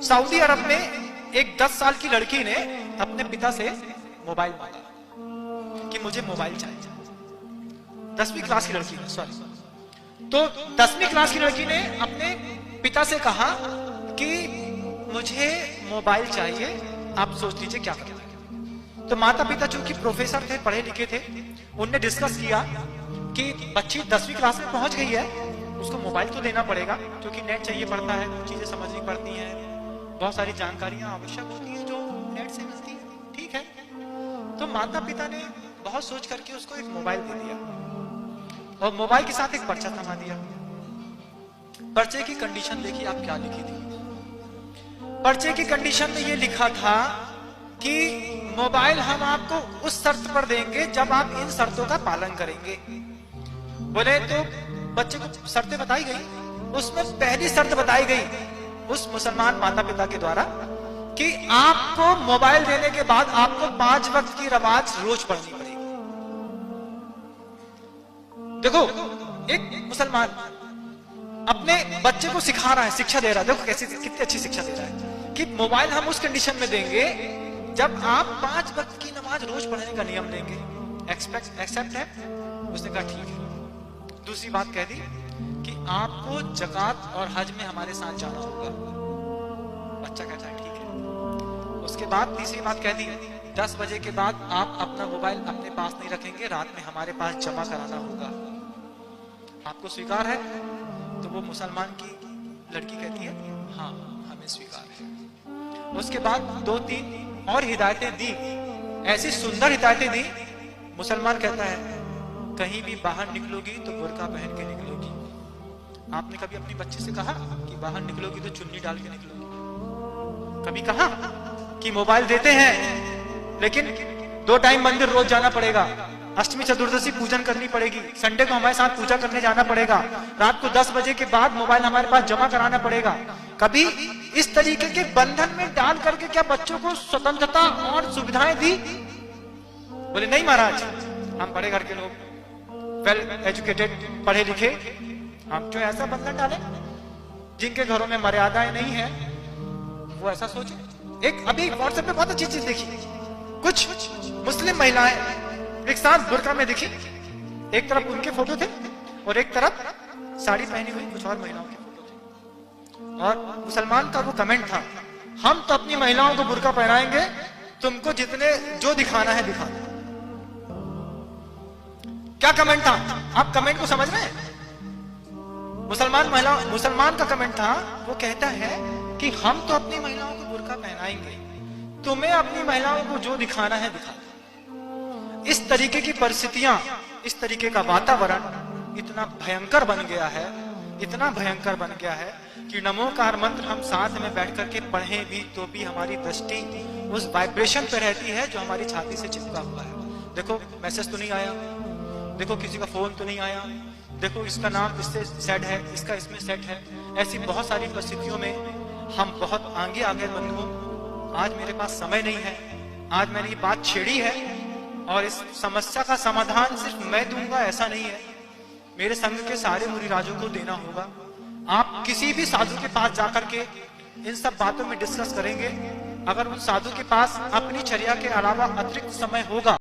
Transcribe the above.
Saudi अरब में एक 10 साल की लड़की ने अपने पिता से मोबाइल मांगा कि मुझे मोबाइल चाहिए। 10वीं क्लास की लड़की ने, सॉरी, तो 10वीं क्लास की लड़की ने अपने पिता से कहा कि मुझे मोबाइल चाहिए, आप सोच लीजिए क्या करें। तो माता पिता चूंकि प्रोफेसर थे, पढ़े लिखे थे, उनने डिस्कस किया कि बच्ची 10वीं क्लास में पहुंच गई है, उसको मोबाइल तो देना पड़ेगा क्योंकि नेट चाहिए पड़ता है, कुछ चीजें समझनी पड़ती हैं, बहुत सारी जानकारियां आवश्यक होती हैं जो नेट से मिलती है, ठीक है। तो माता पिता ने बहुत सोच करके उसको एक मोबाइल दे दिया और मोबाइल के साथ एक पर्चा थमा दिया। पर्चे की कंडीशन देखिए आप क्या लिखी थी। पर्चे की कंडीशन में ये लिखा था कि मोबाइल हम आपको उस शर्त पर देंगे जब आप इन शर्तों का पालन करेंगे। बोले तो बच्चे को शर्तें बताई गई, उसमें पहली शर्त बताई गई उस मुसलमान माता पिता के द्वारा कि आपको मोबाइल देने के बाद आपको 5 वक्त की नमाज रोज पढ़नी पड़ेगी। देखो, एक मुसलमान अपने बच्चे को सिखा रहा है, शिक्षा दे रहा है, देखो कैसी कितनी अच्छी शिक्षा दे रहा है कि मोबाइल हम उस कंडीशन में देंगे जब आप 5 वक्त की नमाज रोज पढ़ने का नियम लेंगे। एक्सेप्ट है? उसने कहा ठीक है। दूसरी बात कह दी कि आपको ज़कात और हज में हमारे साथ जाना होगा। बच्चा कहता है ठीक है। उसके बाद तीसरी बात कह दी 10 बजे के बाद आप अपना मोबाइल अपने पास नहीं रखेंगे, रात में हमारे पास जमा कराना होगा। आपको स्वीकार है? तो वो मुसलमान की लड़की कहती है हाँ हमें स्वीकार है। उसके बाद 2-3 और हिदायतें दी, ऐसी सुंदर हिदायतें दी। मुसलमान कहता है कहीं भी बाहर निकलोगी तो बुर्का पहन के निकलोगी। आपने कभी अपनी बच्ची से कहा कि बाहर निकलोगी तो चुन्नी डाल के निकलोगी? कभी कहा कि मोबाइल देते हैं लेकिन 2 टाइम मंदिर रोज जाना पड़ेगा, अष्टमी चतुर्दशी पूजन करनी पड़ेगी, संडे को हमारे साथ पूजा करने जाना पड़ेगा, रात को 10 बजे के बाद मोबाइल हमारे पास जमा कराना पड़ेगा। कभी इस तरीके के बंधन में डाल करके क्या बच्चों को स्वतंत्रता और सुविधाएं दी? बोले नहीं महाराज, हम बड़े घर के लोग, वेल एजुकेटेड, पढ़े लिखे, हम जो ऐसा बंधन डाले जिनके घरों में मर्यादाएं नहीं है वो ऐसा सोचे। एक अभी व्हाट्सएप पे बहुत अच्छी चीज देखी, कुछ मुस्लिम महिलाएं एक साथ बुर्का में दिखी, एक तरफ उनके फोटो थे और एक तरफ साड़ी पहनी हुई कुछ और महिलाओं के फोटो थे। और मुसलमान का वो कमेंट था, हम तो अपनी महिलाओं को बुर्का पहनाएंगे, तुमको जितने जो दिखाना है दिखा दो। क्या कमेंट था? आप कमेंट को समझ रहे हैं? मुसलमान का कमेंट था, वो कहता है कि हम तो अपनी महिलाओं को बुर्का पहनाएंगे, तुम्हें अपनी महिलाओं को जो दिखाना है दिखा दो। इस तरीके की परिस्थितियां, इस तरीके का वातावरण इतना भयंकर बन गया है, इतना भयंकर बन गया है कि नमोकार मंत्र हम साथ में बैठ करके पढ़ें भी तो भी हमारी दृष्टि उस वाइब्रेशन पे रहती है जो हमारी छाती से चिपका हुआ है। देखो मैसेज तो नहीं आया, देखो किसी का फोन तो नहीं आया, देखो इसका नाम इससे सेट है, इसका इसमें सेट है। ऐसी बहुत सारी परिस्थितियों में हम बहुत आगे आगे बंधुओं, आज मेरे पास समय नहीं है, आज मैंने ये बात छेड़ी है और इस समस्या का समाधान सिर्फ मैं दूंगा ऐसा नहीं है, मेरे संघ के सारे मुरीराजों को देना होगा। आप किसी भी साधु के पास जाकर के इन सब बातों में डिस्कस करेंगे, अगर उन साधु के पास अपनी चर्या के अलावा अतिरिक्त समय होगा